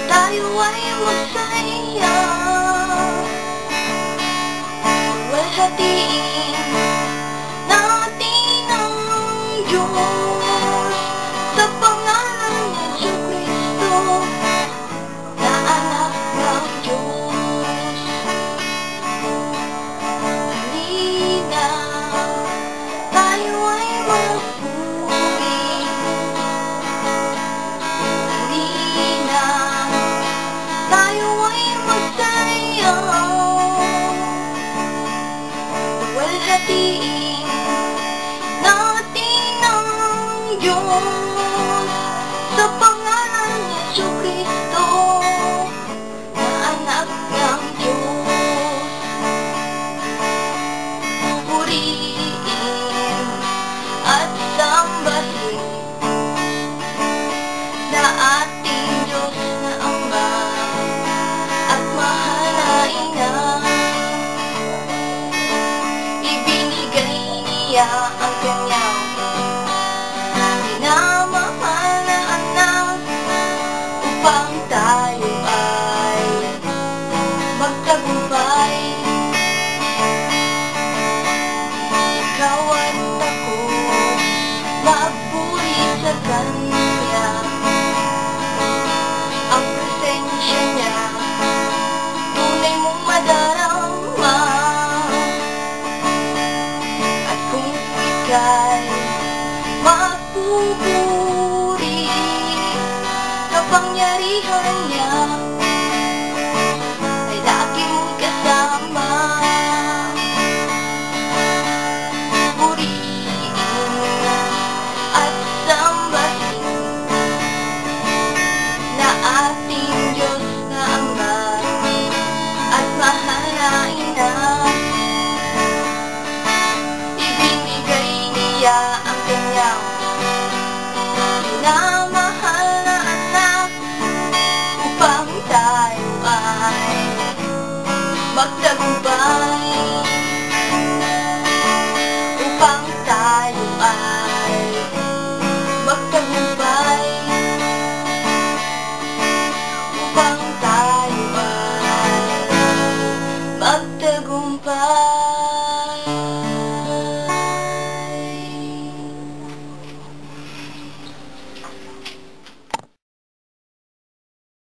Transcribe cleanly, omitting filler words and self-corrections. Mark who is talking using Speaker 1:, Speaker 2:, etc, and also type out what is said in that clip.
Speaker 1: Tayo ay masaya, walhatiin natin ang Diyos sa pangalan ni Jesucristo na anak ng Diyos. Halina, tayo ay magpuri. Halina, tayo ay magsaya, walhatiin natin ang Diyos sa pangalan ni Jesucristo na anak ng Diyos. Purihin at sambahin na ating Diyos na Ama at mahal na Ina. Ibinigay niya ang kanyang minamahal na anak upang tayo ay magtagumpay. Ikaw at ako magpuri sa Kanya. Ang presensya niya tunay mong madarama. At kung ika'y magpupuri, kapangyarihan niya ay laging kasama. Purihin at sambahin na ating Diyos na Ama at mahal na Ina. Ibinigay niya ang kanyang minamahal na anak upang tayo ay magtagumpay.